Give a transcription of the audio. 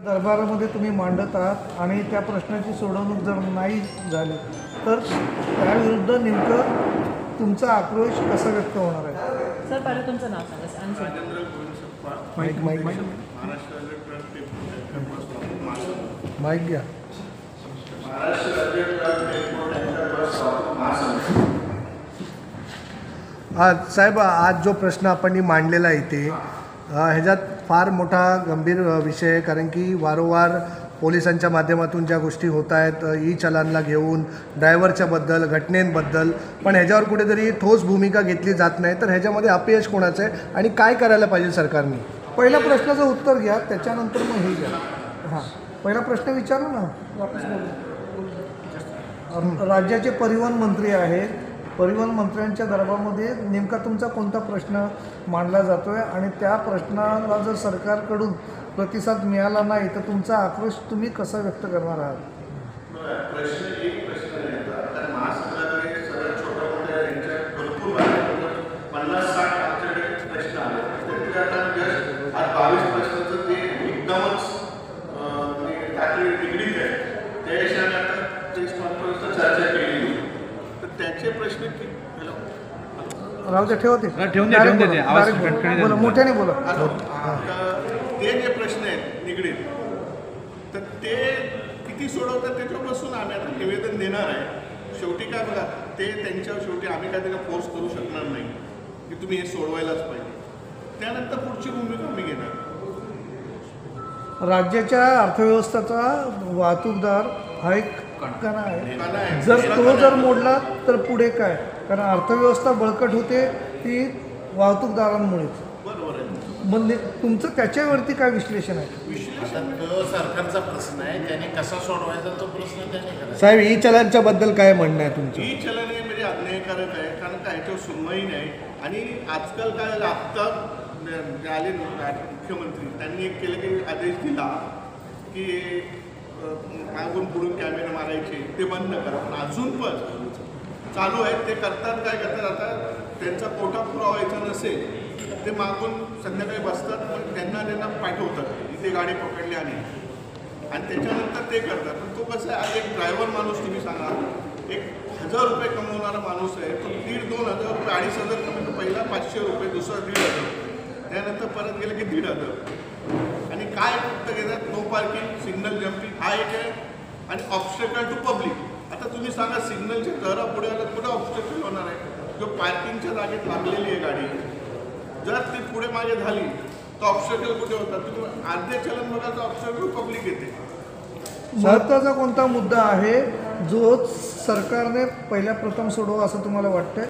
दरबारामध्ये तुम्ही मांडत आहात आणि त्या प्रश्नाची सोडवणूक जर नाही झाली तर त्याविरुद्ध नेमकं तुमचा आक्रोश कसा व्यक्त होणार आहे? सर पहिले तुमचं नाव सांगा. माईक माईक घ्या. साहेब, आज जो प्रश्न आपण मांडलेला आहे इथे ह्याच्यात फार मोठा गंभीर विषय आहे, कारण की वारंवार पोलिसांच्या माध्यमातून ज्या गोष्टी होत आहेत ई चलानला घेऊन ड्रायव्हरच्या बद्दल घटनेंबद्दल, पण ह्याच्यावर कुठेतरी ठोस भूमिका घेतली जात नाही. तर ह्याच्यामध्ये अपयश कोणाचं आहे आणि काय करायला पाहिजे सरकारने? पहिल्या प्रश्नाचं उत्तर घ्या, त्याच्यानंतर मग हे घ्या. हां, पहिला प्रश्न विचारला ना, वापस बोलू. राज्याचे परिवहन मंत्री आहेत. परिवहन मंत्र्यांच्या दरबारामध्ये नेमका तुमचा कोणता प्रश्न मांडला जातो आहे आणि त्या प्रश्नाला जर सरकारकडून प्रतिसाद मिळाला नाही तर तुमचा आक्रोश तुम्ही कसा व्यक्त करणार आहात? त्याचे प्रश्न राहू दे, ठेवते बोला, मोठ्याने बोला. ते जे प्रश्न आहेत निगडीत, तर ते किती सोडवतात त्याच्यापासून आम्ही आता निवेदन देणार आहे. शेवटी काय बघा, ते त्यांच्यावर शेवटी आम्ही काय त्याला फोर्स करू शकणार नाही की तुम्ही हे सोडवायलाच पाहिजे. त्यानंतर पुढची भूमिका आम्ही घेणार. राज्याच्या अर्थव्यवस्थेचा वाहतूकदार हा एक कणा आहे. जर मोडला तर पुढे काय? कारण अर्थव्यवस्था बळकट होते ती वाहतूकदारांमुळेच. बरोबर आहे. म्हणजे तुमचं त्याच्यावरती काय विश्लेषण आहे? विश्लेषण तो सरकारचा प्रश्न आहे, त्याने कसा सोडवायचा तो प्रश्न त्याने करायचा. साहेब, ई चलनच्या बद्दल काय म्हणणं आहे तुमचं? ई चलन हे म्हणजे अन्यायकारक आहे, कारण काय याच्यावर सुनवाई नाही. आणि आजकाल काय आत्ता आले मुख्यमंत्री, त्यांनी एक केलं की आदेश दिला की मागून पुढून कॅमेरे मारायचे ते बंद करा. पण अजून पण चालू आहेत. ते करतात, काय करतात, आता त्यांचा पोटा पुरवायचा नसेल ते मागून संध्याकाळी बसतात, पण त्यांना पाठवतात इथे गाडी पकडली आणि त्याच्यानंतर ते करतात. पण तो कसं आहे, आज एक ड्रायव्हर माणूस तुम्ही सांगा, एक 1000 रुपये कमवणारा माणूस आहे, तो 1,500-2,000 रुपये 2,500 कमी, पहिला 500 रुपये, दुसरा 1,500, त्यानंतर परत गेलं की 1,500. आणि काय फक्त घेतात, नो पार्किंग, सिग्नल जम्पिंग हा एक आहे, आणि ऑब्स्टॅकल टू पब्लिक. आता तुम्ही सांगा, सिग्नलच्या जरा पुढे आलं कुठं ऑब्स्टॅकल होणार आहे? जो पार्किंगच्या जागेत लागलेली आहे गाडी, जर ती पुढे मागे झाली तर ऑब्स्टॅकल कुठे होतात? तुम्ही अर्धे चलन बघा तर ऑब्स्टॅकल पब्लिक येते. महत्त्वाचा कोणता मुद्दा आहे जो सरकारने पहिल्या प्रथम सोडवा असं तुम्हाला वाटतं?